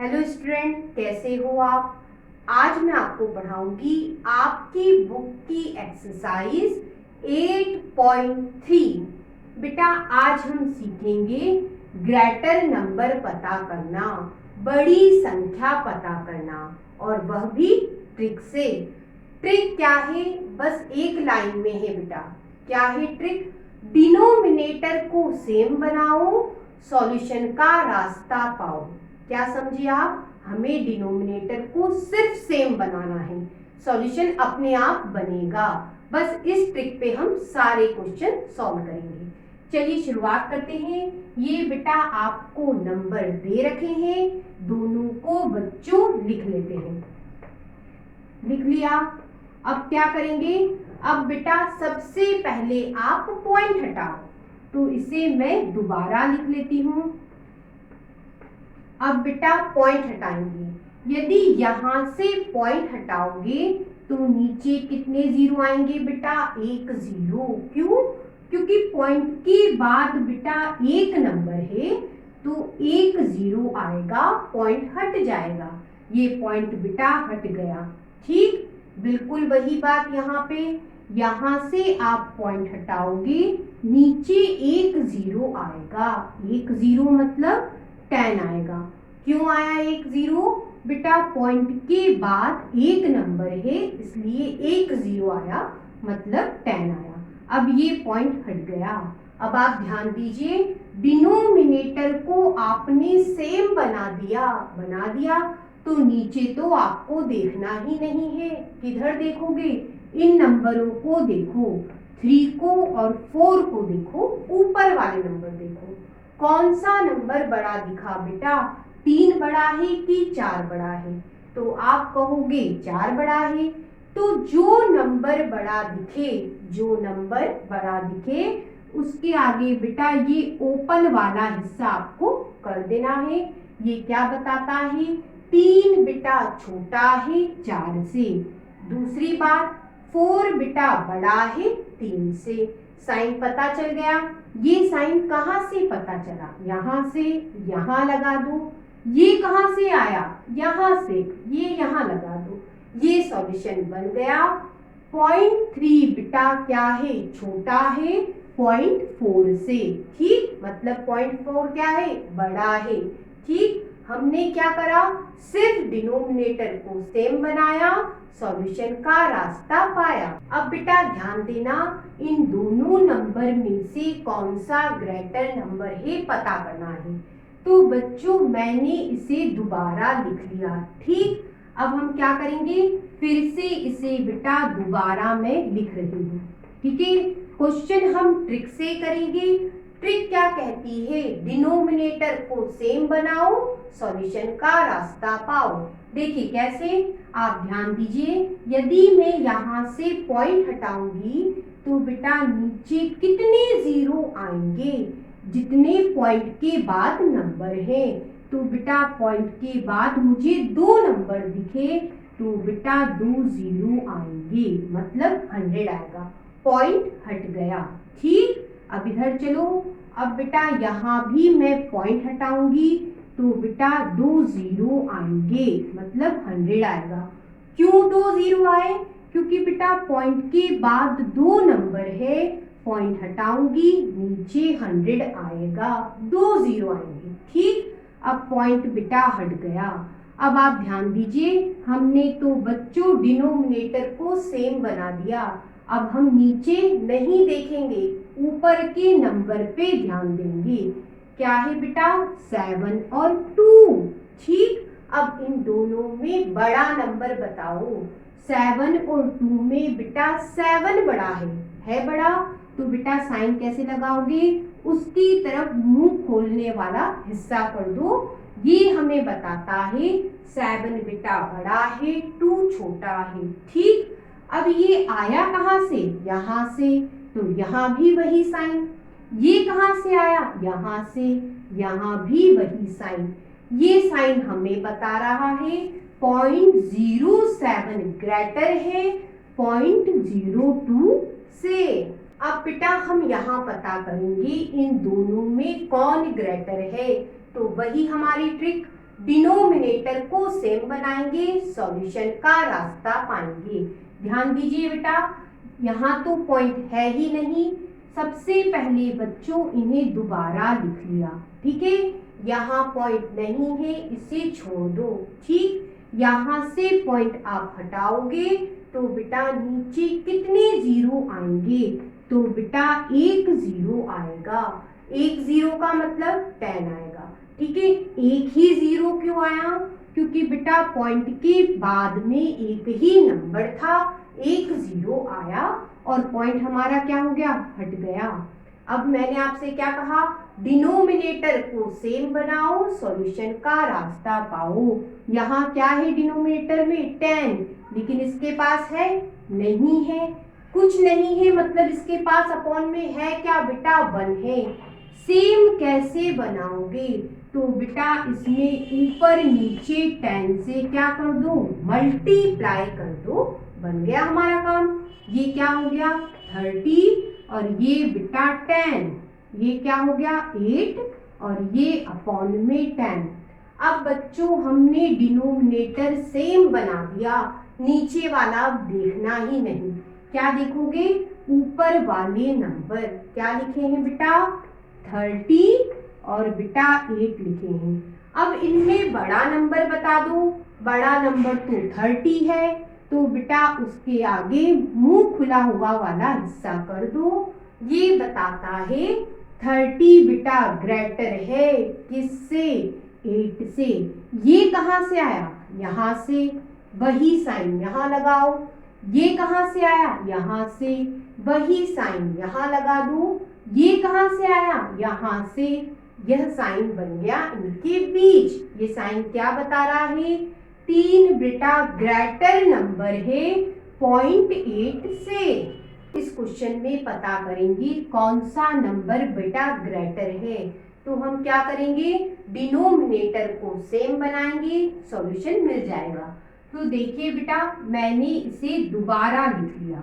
Hello student, कैसे हो आप। आज मैं आपको पढ़ाऊंगी आपकी बुक की एक्सरसाइज 8.3। बेटा आज हम सीखेंगे ग्रेटर नंबर पता करना, बड़ी संख्या पता करना, और वह भी ट्रिक से। ट्रिक क्या है, बस एक लाइन में है बेटा। क्या है ट्रिक? डिनोमिनेटर को सेम बनाओ, सॉल्यूशन का रास्ता पाओ। क्या समझे आप? हमें डिनोमिनेटर को सिर्फ सेम बनाना है, सॉल्यूशन अपने आप बनेगा। बस इस ट्रिक पे हम सारे क्वेश्चन सॉल्व करेंगे। चलिए शुरुआत करते हैं। ये बेटा आपको नंबर दे रखे हैं, दोनों को बच्चों लिख लेते हैं। लिख लिया। अब क्या करेंगे? अब बेटा सबसे पहले आप पॉइंट हटाओ, तो इसे मैं दोबारा लिख लेती हूं। अब बेटा पॉइंट हटाएंगे। यदि यहां से पॉइंट हटाओगे तो नीचे कितने जीरो आएंगे बेटा? एक जीरो। क्यों? क्योंकि पॉइंट के बाद बेटा एक नंबर है तो एक जीरो आएगा, पॉइंट हट जाएगा। ये पॉइंट बेटा हट गया। ठीक, बिल्कुल वही बात यहाँ पे। यहां से आप पॉइंट हटाओगे, नीचे एक जीरो आएगा। एक जीरो मतलब 10 आएगा। क्यों आया एक जीरो? बेटा पॉइंट के बाद एक नंबर है इसलिए एक जीरो आया, मतलब 10 आया। अब ये पॉइंट हट गया। अब आप ध्यान दीजिए, डिनोमिनेटर को आपने सेम बना दिया तो नीचे तो आपको देखना ही नहीं है। किधर देखोगे? इन नंबरों को देखो, 3 को और 4 को देखो, ऊपर वाले नंबर देखो। कौन सा नंबर बड़ा दिखा बेटा? 3 बड़ा है कि 4 बड़ा है? तो आप कहोगे 4 बड़ा है। तो जो नंबर बड़ा दिखे उसके आगे बेटा ये ओपन वाला हिस्सा आपको कर देना है। ये क्या बताता है? 3 बेटा छोटा है 4 से। दूसरी बात, 4 बेटा बड़ा है 3 से। साइन पता चल गया। ये साइन कहाँ से पता चला? यहाँ से। यहाँ लगा दो। ये कहाँ से आया? यहाँ से। ये यहाँ लगा दो। ये सॉल्यूशन बन गया। 0.3 बेटा क्या है? छोटा है 0.4 से। ठीक, मतलब 0.4 क्या है? बड़ा है। ठीक, हमने क्या करा? सिर्फ डिनोमिनेटर को सेम बनाया, सॉल्यूशन का रास्ता पाया। अब बेटा ध्यान देना, इन दोनों नंबर में से कौन सा ग्रेटर नंबर है पता करना है। तो बच्चों मैंने इसे दोबारा लिख लिया। ठीक, अब हम क्या करेंगे? फिर से इसे बेटा दोबारा मैं लिख रही हूँ। ठीक है, क्वेश्चन हम ट्रिक से करेंगे। ट्रिक क्या कहती है? डिनोमिनेटर को सेम बनाओ, सॉल्यूशन का रास्ता पाओ। देखिए कैसे, आप ध्यान दीजिए। यदि मैं यहाँ से पॉइंट हटाऊंगी तो बेटा नीचे कितने जीरो आएंगे? जितने पॉइंट के बाद नंबर है। तो बेटा पॉइंट के बाद मुझे 2 नंबर दिखे तो बेटा 2 जीरो आएंगे, मतलब 100 आएगा। पॉइंट हट गया। ठीक, अब इधर चलो। अब बेटा यहाँ भी मैं पॉइंट हटाऊंगी तो बेटा 2 जीरो आएंगे, मतलब 100 आएगा। क्यों 2 जीरो आए? क्योंकि बेटा पॉइंट के बाद 2 नंबर है, पॉइंट हटाऊंगी नीचे 100 आएगा, 2 जीरो आएंगे। ठीक, अब पॉइंट बेटा हट गया। अब आप ध्यान दीजिए, हमने तो बच्चों डिनोमिनेटर को सेम बना दिया। अब हम नीचे नहीं देखेंगे, ऊपर के नंबर पे ध्यान देंगे। क्या है बेटा? 7 और 2। ठीक, अब इन दोनों में बड़ा नंबर बताओ। 7 और 2 में बेटा 7 बड़ा है बड़ा। तो बेटा साइन कैसे लगाओगे? उसकी तरफ मुंह खोलने वाला हिस्सा कर दो। ये हमें बताता है 7 बेटा बड़ा है, 2 छोटा है। ठीक, अब ये आया कहाँ से? यहाँ से। तो यहाँ भी वही साइन। ये कहाँ से आया? यहाँ से। यहाँ भी वही साइन। ये साइन हमें बता रहा है 0.07 ग्रेटर है 0.02 से। अब बेटा हम यहाँ पता करेंगे इन दोनों में कौन ग्रेटर है। तो वही हमारी ट्रिक, डिनोमिनेटर को सेम बनाएंगे, सॉल्यूशन का रास्ता पाएंगे। ध्यान दीजिए बेटा, यहाँ तो पॉइंट है ही नहीं। सबसे पहले बच्चों इन्हें दोबारा लिख लिया, ठीक है। यहाँ पॉइंट नहीं है, इसे छोड़ दो, ठीक। यहाँ से पॉइंट आप हटाओगे तो बेटा नीचे कितने जीरो आएंगे? तो बेटा एक जीरो आएगा। एक जीरो का मतलब 10 आएगा, ठीक है। एक ही जीरो क्यों आया? क्योंकि बेटा पॉइंट के बाद में एक ही नंबर था, एक जीरो आया और पॉइंट हमारा क्या हो गया? हट गया। अब मैंने आपसे क्या कहा? डिनोमिनेटर को सेम बनाओ, सॉल्यूशन का रास्ता पाओ। यहाँ क्या है डिनोमिनेटर में? 10, लेकिन इसके पास है? नहीं है। कुछ नहीं है मतलब इसके पास अपॉन में है क्या बेटा? 1 है। सेम कैसे बनाओगे? तो बेटा इसमें ऊपर नीचे 10 से क्या कर दो? मल्टीप्लाई कर दो, बन गया हमारा काम। ये क्या हो गया? 30 और ये बेटा 10, ये क्या हो गया? 8 और ये अपॉन में 10। अब बच्चों हमने डिनोमिनेटर सेम बना दिया, नीचे वाला देखना ही नहीं। क्या देखोगे? ऊपर वाले नंबर क्या लिखे हैं बेटा? 30 और बेटा 8 लिखे हैं। अब इनमें बड़ा नंबर बता दो। बड़ा नंबर तो 30 है, तो बेटा उसके आगे मुंह खुला हुआ वाला हिस्सा कर दो। ये बताता है 30 बेटा ग्रेटर है किससे? 8 से। ये कहाँ से आया? यहाँ से। वही साइन यहाँ लगाओ। ये कहाँ से आया? यहाँ से। वही साइन यहाँ लगा दो। ये कहाँ से आया? यहाँ से। यह साइन बन गया इनके बीच। ये साइन क्या बता रहा है? 3 बेटा ग्रेटर नंबर है 0.8 से। इस क्वेश्चन में पता करेंगे कौन सा नंबर बेटा ग्रेटर है। तो हम क्या करेंगे? डिनोमिनेटर को सेम बनाएंगे, सॉल्यूशन मिल जाएगा। तो देखिए बेटा मैंने इसे दोबारा लिख लिया।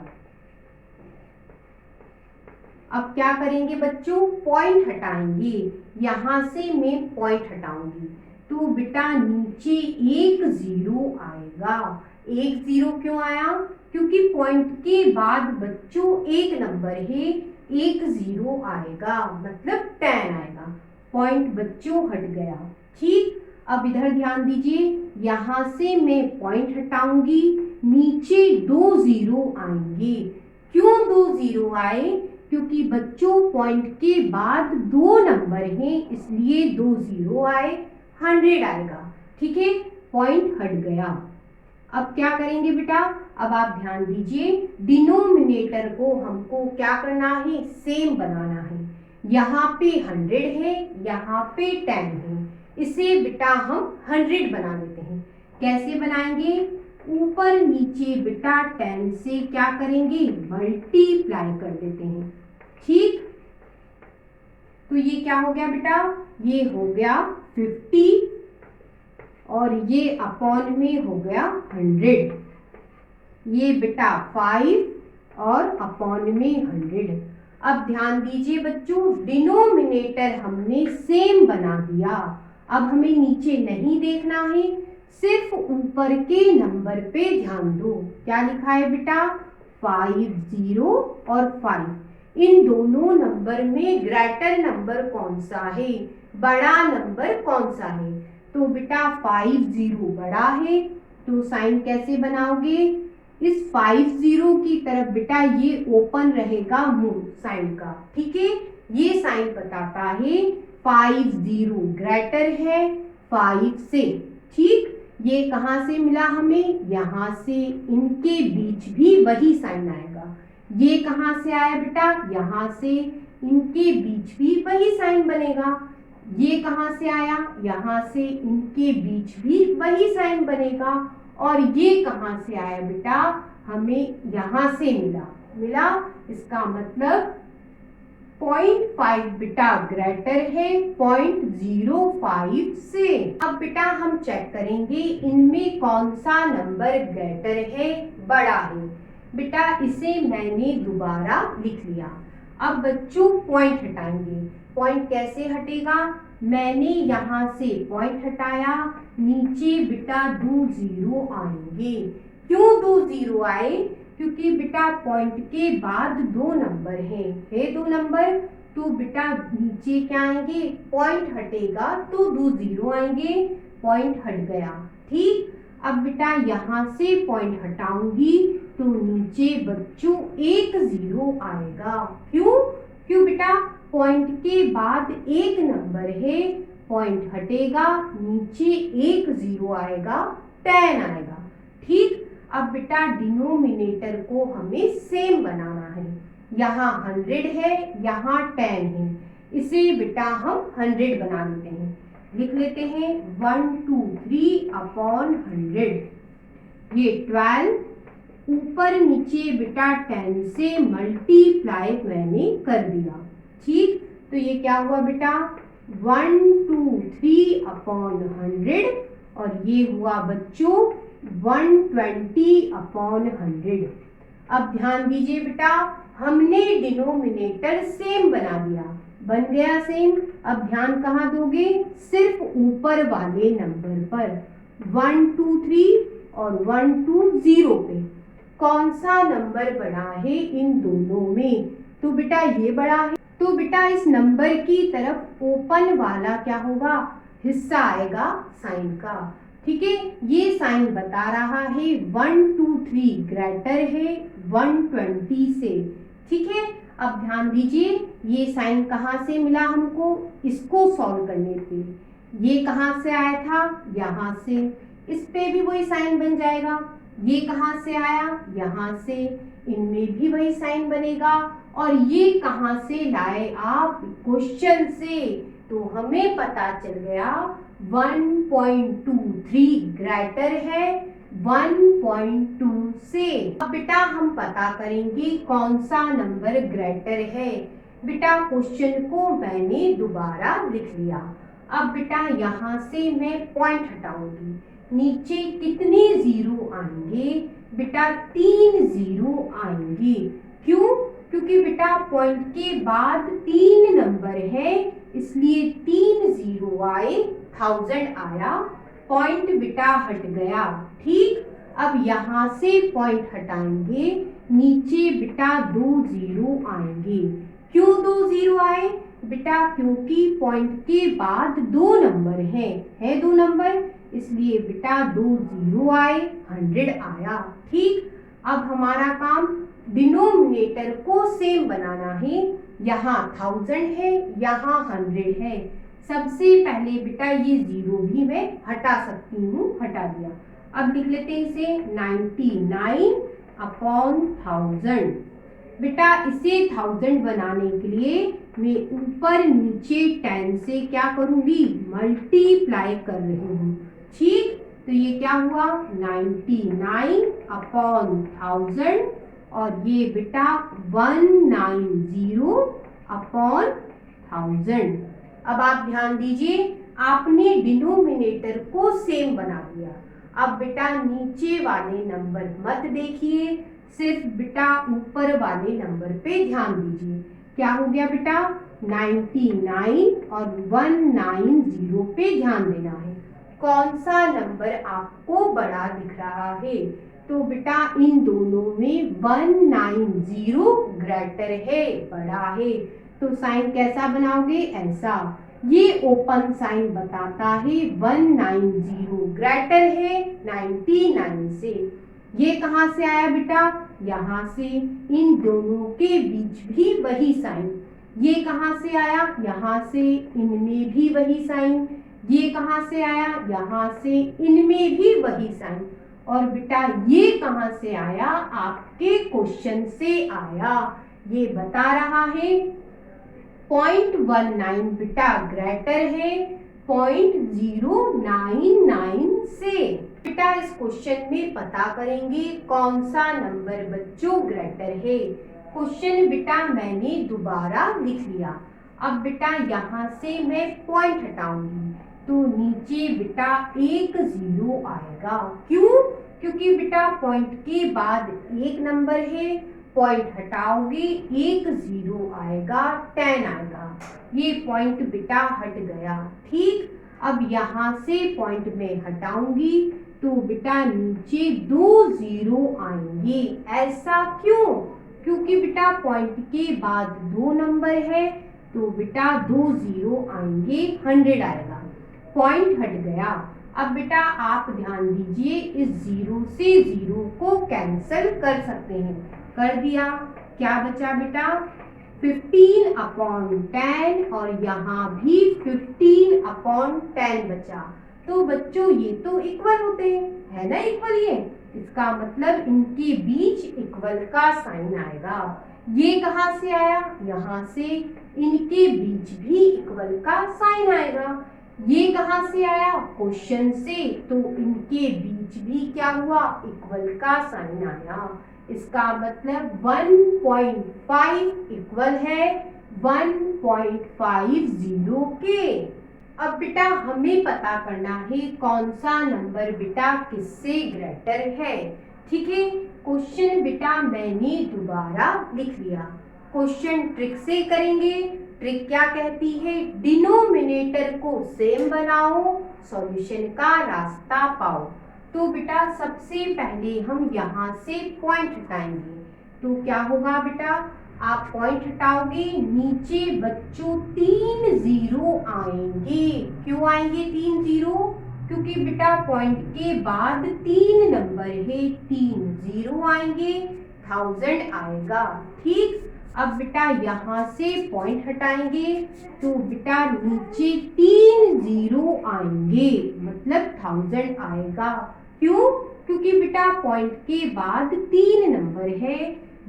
अब क्या करेंगे बच्चों? पॉइंट हटाएंगे। यहाँ से मैं पॉइंट हटाऊंगी तो बेटा नीचे एक जीरो आएगा। एक जीरो क्यों आया? क्योंकि पॉइंट के बाद बच्चों एक नंबर है, एक जीरो आएगा मतलब 10 आएगा। पॉइंट बच्चों हट गया, ठीक। अब इधर ध्यान दीजिए, यहाँ से मैं पॉइंट हटाऊंगी, नीचे 2 जीरो आएंगे। क्यों 2 जीरो आए? क्योंकि बच्चों पॉइंट के बाद 2 नंबर हैं, इसलिए 2 जीरो आए, 100 आएगा, ठीक है। पॉइंट हट गया। अब क्या करेंगे बेटा? अब आप ध्यान दीजिए, डिनोमिनेटर को हमको क्या करना है? सेम बनाना है। यहाँ पे 100 है, यहाँ पे 10 है, इसे बेटा हम 100 बना देते हैं। कैसे बनाएंगे? ऊपर नीचे बेटा 10 से क्या करेंगे? मल्टीप्लाई कर देते हैं, ठीक। तो ये क्या हो गया बेटा? ये हो गया 50 और ये अपॉन में हो गया 100। ये बेटा 5 और अपॉन में 100। अब ध्यान दीजिए बच्चों, डिनोमिनेटर हमने सेम बना दिया। अब हमें नीचे नहीं देखना है, सिर्फ ऊपर के नंबर पे ध्यान दो। क्या लिखा है बेटा? 50 और 5। इन दोनों नंबर में ग्रेटर नंबर कौन सा है? बड़ा नंबर कौन सा है? तो बेटा 50 बड़ा है, तो साइन कैसे बनाओगे? इस 50 की तरफ बेटा ये ओपन रहेगा मुंह साइन का, ठीक है। ये साइन बताता है 50 ग्रेटर है 5 से, ठीक। ये कहाँ से मिला हमें? यहाँ से। इनके बीच भी वही साइन आएगा। ये कहाँ से आया बेटा? यहाँ से। इनके बीच भी वही साइन बनेगा। ये कहाँ से आया? यहाँ से। इनके बीच भी वही साइन बनेगा। और ये कहाँ से आया बेटा? हमें यहाँ से मिला। इसका मतलब 0.5 बेटा ग्रेटर है 0.05 से। अब बेटा हम चेक करेंगे इनमें कौन सा नंबर ग्रेटर है, बड़ा है। बेटा इसे मैंने दोबारा लिख लिया। अब बच्चों पॉइंट हटाएंगे। पॉइंट कैसे हटेगा? मैंने यहाँ से पॉइंट हटाया, नीचे बेटा 2 जीरो आएंगे। क्यों 2 जीरो आए? क्योंकि बेटा पॉइंट के बाद 2 नंबर है 2 नंबर, तो बेटा नीचे क्या आएंगे, पॉइंट हटेगा तो 2 जीरो आएंगे, पॉइंट हट गया। ठीक, अब बेटा यहाँ से पॉइंट हटाऊंगी तो नीचे बच्चों 1 जीरो आएगा। क्यों? क्यों बेटा पॉइंट के बाद 1 नंबर है, पॉइंट हटेगा, नीचे 1 जीरो आएगा, 10 आएगा। ठीक, अब बेटा डिनोमिनेटर को हमें सेम बनाना है। यहाँ 100 है, यहाँ 10 है, इसे बेटा हम 100 बना लेते हैं। लिख लेते हैं 1 2 3 अपॉन 100। ये 12 ऊपर नीचे बेटा 10 से मल्टीप्लाई मैंने कर दिया। ठीक, तो ये क्या हुआ बेटा 1 2 3 अपॉन 100, और ये हुआ बच्चों 120 अपॉन 100। अब ध्यान दीजिए बेटा, हमने डिनोमिनेटर सेम बना दिया, बन गया सेम। अब ध्यान कहाँ दोगे? सिर्फ ऊपर वाले नंबर पर, 1 2 3 और 1 2 0 पे। कौन सा नंबर बड़ा है इन दोनों में? तो बेटा ये बड़ा है, तो बेटा इस नंबर की तरफ ओपन वाला क्या होगा, हिस्सा आएगा साइन का। ठीक है, ये साइन बता रहा है 1 2 3 ग्रेटर है 120 से। ठीक है, अब ध्यान दीजिए, ये साइन कहाँ से मिला हमको, इसको सॉल्व करने पे। ये कहाँ से आया था, यहाँ से, इस पे भी वही साइन बन जाएगा। ये कहाँ से आया, यहाँ से, इनमें भी वही साइन बनेगा। और ये कहाँ से लाए आप, क्वेश्चन से, तो हमें पता चल गया 1.23 ग्रेटर है 1.2 से। अब बेटा हम पता करेंगे कौन सा नंबर ग्रेटर है। बेटा क्वेश्चन को मैंने दोबारा लिख लिया। अब बेटा यहाँ से मैं पॉइंट हटाऊंगी, नीचे कितने जीरो आएंगे? बेटा 3 जीरो आएंगे। क्यों? क्योंकि बेटा पॉइंट के बाद 3 नंबर है, इसलिए 3 जीरो आए, 1000 आया, पॉइंट बेटा हट गया। ठीक, अब यहाँ से पॉइंट हटाएंगे, नीचे बेटा 2 जीरो आएंगे। क्यों 2 जीरो आए? बेटा क्योंकि पॉइंट के बाद 2 नंबर है 2 नंबर, इसलिए बेटा 2 जीरो आए, 100 आया। ठीक, अब हमारा काम डिनोमिनेटर को सेम बनाना है। यहाँ 1000 है, यहाँ 100 है। सबसे पहले बेटा ये जीरो भी मैं हटा सकती हूँ, हटा दिया। अब लिख लेते हैं इसे 99 अपॉन 1000। बेटा इसे 1000 बनाने के लिए मैं ऊपर नीचे 10 से क्या करूँगी, मल्टीप्लाई कर रही हूँ। ठीक, तो ये क्या हुआ 99 अपॉन 1000, और ये बेटा 190 अपॉन 1000। अब आप ध्यान दीजिए, आपने डिनोमिनेटर को सेम बना दिया। अब बेटा नीचे वाले नंबर मत देखिए, सिर्फ बेटा ऊपर वाले नंबर पे ध्यान दीजिए। क्या हो गया बेटा 99 और 190 पे ध्यान देना है। कौन सा नंबर आपको बड़ा दिख रहा है? तो बेटा इन दोनों में 190 ग्रेटर है, बड़ा है। तो साइन कैसा बनाओगे, ऐसा। ये ओपन साइन बताता है 190 ग्रेटर है 99 से। ये कहाँ से आया बेटा, यहाँ से। इन दोनों के बीच भी वही साइन। ये कहाँ से आया, यहाँ से, इनमें भी वही साइन। ये कहाँ से आया, यहाँ से, इनमें भी वही साइन। और बेटा ये कहाँ से आया, आपके क्वेश्चन से आया। ये बता रहा है 0.19 बेटा ग्रेटर है 0.099 से। बेटा इस क्वेश्चन में पता करेंगे कौन सा नंबर बच्चों ग्रेटर है। क्वेश्चन बेटा मैंने दोबारा लिख लिया। अब बेटा यहाँ से मैं पॉइंट हटाऊंगी तो नीचे बेटा 1 जीरो आएगा। क्यों? क्योंकि बेटा पॉइंट के बाद 1 नंबर है, पॉइंट हटाओगे एक 0 आएगा, 10 आएगा। ये पॉइंट बेटा हट गया। ठीक, अब यहाँ से पॉइंट में हटाऊंगी तो बेटा नीचे 2 0 आएंगे। ऐसा क्यों? क्योंकि बेटा पॉइंट के बाद 2 नंबर है तो बेटा 2 0 आएंगे, 100 आएगा। पॉइंट हट गया। अब बेटा आप ध्यान दीजिए, इस 0 से 0 को कैंसिल कर सकते हैं। कर दिया, क्या बचा बेटा? 15/10 और यहाँ भी 15/10 बचा। तो बच्चों ये तो इक्वल होते हैं, है ना इक्वल ये। इसका मतलब इनके बीच इक्वल का साइन आएगा। ये कहाँ से आया? यहाँ से। इनके बीच भी इक्वल का साइन आएगा। ये कहाँ से आया? क्वेश्चन से। तो इनके बीच भी क्या हुआ? इक्वल का साइन आया। इसका मतलब 1.5 इक्वल है 1.50 के। अब बेटा हमें पता करना है कौन सा नंबर बेटा किससे ग्रेटर है। ठीक है, क्वेश्चन बेटा मैंने दोबारा लिख लिया। क्वेश्चन ट्रिक से करेंगे। ट्रिक क्या कहती है? डिनोमिनेटर को सेम बनाओ, सॉल्यूशन का रास्ता पाओ। तो बेटा सबसे पहले हम यहाँ से पॉइंट हटाएंगे। तो क्या होगा बेटा? आप पॉइंट हटाओगे, नीचे बच्चों 3 0 आएंगे। क्यों आएंगे 3 0? क्योंकि बेटा पॉइंट के बाद 3 नंबर है, 3 0 आएंगे, 1000 आएगा। ठीक, अब बेटा यहाँ से पॉइंट हटाएंगे तो बेटा नीचे 3 0 आएंगे, मतलब 1000 आएगा। क्यों? क्योंकि बेटा पॉइंट के बाद 3 नंबर है,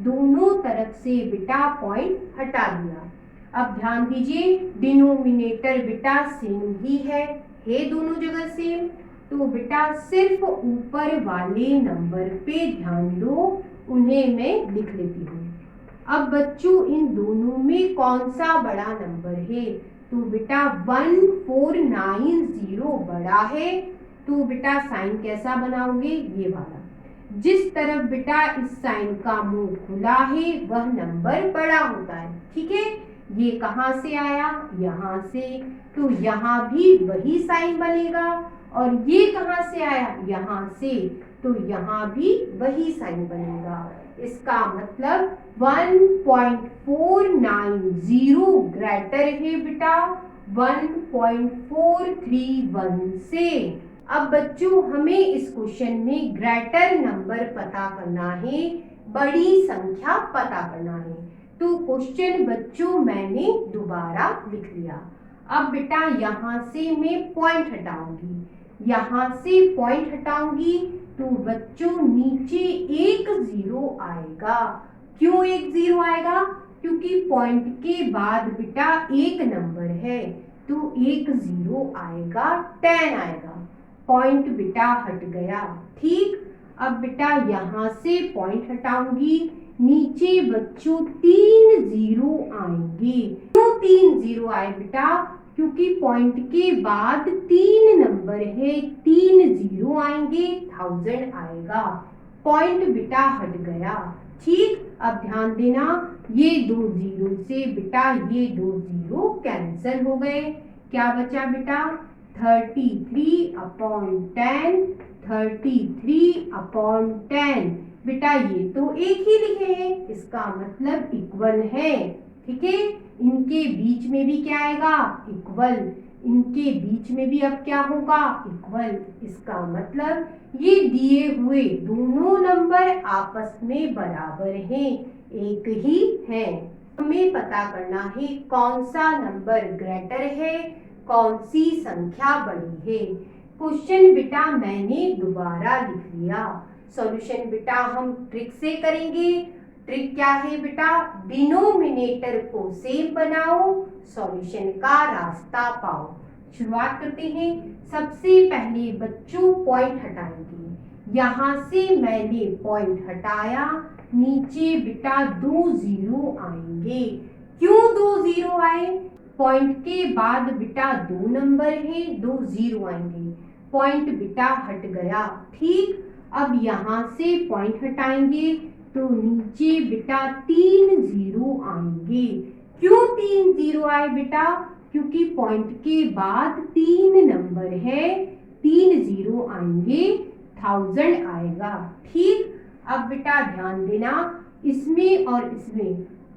दोनों तरफ से बेटा पॉइंट हटा दिया। अब ध्यान दीजिए, डिनोमिनेटर बेटा सेम ही है दोनों जगह सेम। तो बेटा सिर्फ ऊपर वाले नंबर पे ध्यान दो, उन्हें मैं लिख लेती हूँ। अब बच्चों इन दोनों में कौन सा बड़ा नंबर है? तो बेटा 1490 बड़ा है। तो बेटा साइन कैसा बनाओगे? ये वाला। जिस तरफ बेटा इस साइन का मुंह खुला है वह नंबर बड़ा होता है। ठीक है, ये कहाँ से आया? यहाँ से। तो यहाँ भी वही साइन बनेगा। और ये कहाँ से आया? यहाँ से। तो यहाँ भी वही साइन बनेगा। इसका मतलब 1.490 ग्रेटर है बेटा 1.431 से। अब बच्चों हमें इस क्वेश्चन में ग्रेटर नंबर पता करना है, बड़ी संख्या पता करना है। तो क्वेश्चन बच्चों मैंने दोबारा लिख लिया। अब बेटा यहाँ से मैं पॉइंट हटाऊंगी, यहाँ से पॉइंट हटाऊंगी तो बच्चों नीचे 1 0 आएगा। क्यों 1 0 आएगा? क्योंकि पॉइंट के बाद बेटा एक नंबर है तो 1 0 आएगा, 10 आएगा। पॉइंट बेटा हट गया। ठीक, अब बेटा यहाँ से पॉइंट हटाऊंगी, नीचे बच्चों 3 0 आएंगे। क्यों 3 0 आए बेटा? क्योंकि पॉइंट के बाद 3 नंबर है, 3 0 आएंगे, 1000 आएगा। पॉइंट बेटा हट गया। ठीक, अब ध्यान देना, ये 2 0 से बेटा ये 2 0 कैंसिल हो गए। क्या बचा बेटा? 33/10, 33/10। बेटा ये तो एक ही लिखे हैं, इसका मतलब इक्वल है। ठीक है, इनके बीच में भी क्या आएगा? इक्वल। इनके बीच में भी अब क्या होगा? इक्वल। इसका मतलब ये दिए हुए दोनों नंबर आपस में बराबर हैं, एक ही है। हमें पता करना है कौन सा नंबर ग्रेटर है, कौन सी संख्या बड़ी है। क्वेश्चन बेटा मैंने दोबारा लिख लिया। सॉल्यूशन बेटा हम ट्रिक से करेंगे। ट्रिक क्या है बेटा? डिनोमिनेटर को सेम बनाओ, सॉल्यूशन का रास्ता पाओ। शुरुआत करते हैं। सबसे पहले बच्चों पॉइंट हटाएंगे। यहाँ से मैंने पॉइंट हटाया, नीचे बेटा 2 0 आएंगे। क्यों 2 0 आए? पॉइंट के बाद बेटा 2 नंबर है, 2 0 आएंगे। पॉइंट बेटा हट गया। ठीक, अब यहाँ से पॉइंट हटाएंगे तो नीचे बेटा 3 जीरो आएंगे। क्यों 3 जीरो आए बेटा? क्योंकि पॉइंट के बाद 3 नंबर है, 3 जीरो आएंगे, 1000 आएगा। ठीक, अब बेटा ध्यान देना, इसमें और इसमें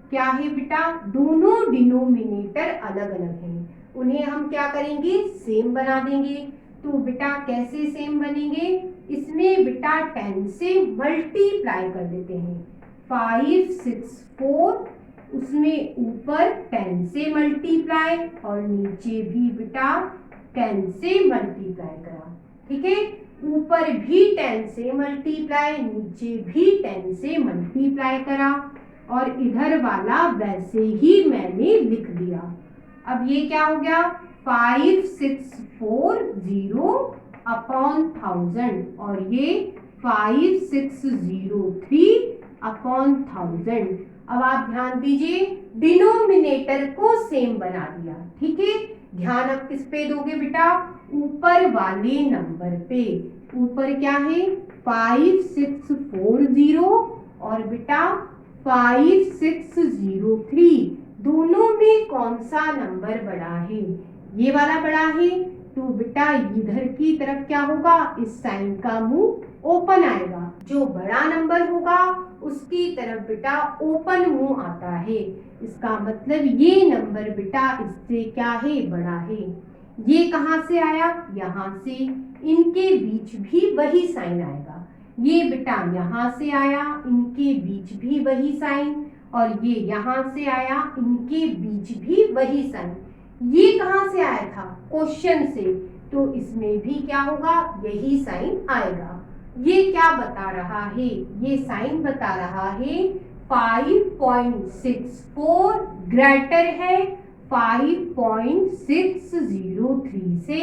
क्या है बेटा, दोनों डिनोमिनेटर अलग अलग हैं, उन्हें हम क्या करेंगे, सेम बना देंगे। तो बेटा कैसे सेम बनेंगे? इसमें बेटा 10 से मल्टीप्लाई कर देते हैं। 5 6 4, उसमें ऊपर 10 से मल्टीप्लाई और नीचे भी बेटा 10 से मल्टीप्लाई करा। ठीक है, ऊपर भी 10 से मल्टीप्लाई, नीचे भी 10 से मल्टीप्लाई करा और इधर वाला वैसे ही मैंने लिख दिया। अब ये क्या हो गया, 5640 अपॉन 1000 और ये 5603 अपॉन 1000। अब आप ध्यान दीजिए, डिनोमिनेटर को सेम बना दिया। ठीक है, ध्यान अब किस पे दोगे बेटा, ऊपर वाले नंबर पे। ऊपर क्या है, 5640 और बेटा 5603, दोनों में कौन सा नंबर बड़ा है? ये वाला बड़ा है, तो बेटा इधर की तरफ क्या होगा, इस साइन का मुंह ओपन आएगा। जो बड़ा नंबर होगा उसकी तरफ बेटा ओपन मुंह आता है। इसका मतलब ये नंबर बेटा इससे क्या है, बड़ा है। ये कहाँ से आया, यहाँ से, इनके बीच भी वही साइन आएगा। ये बेटा यहाँ से आया, इनके बीच भी वही साइन, और ये यहाँ से आया, इनके बीच भी वही साइन। ये कहाँ से आया था, क्वेश्चन से, तो इसमें भी क्या होगा, यही साइन आएगा। ये क्या बता रहा है, ये साइन बता रहा है 5.64 ग्रेटर है 5.603 से।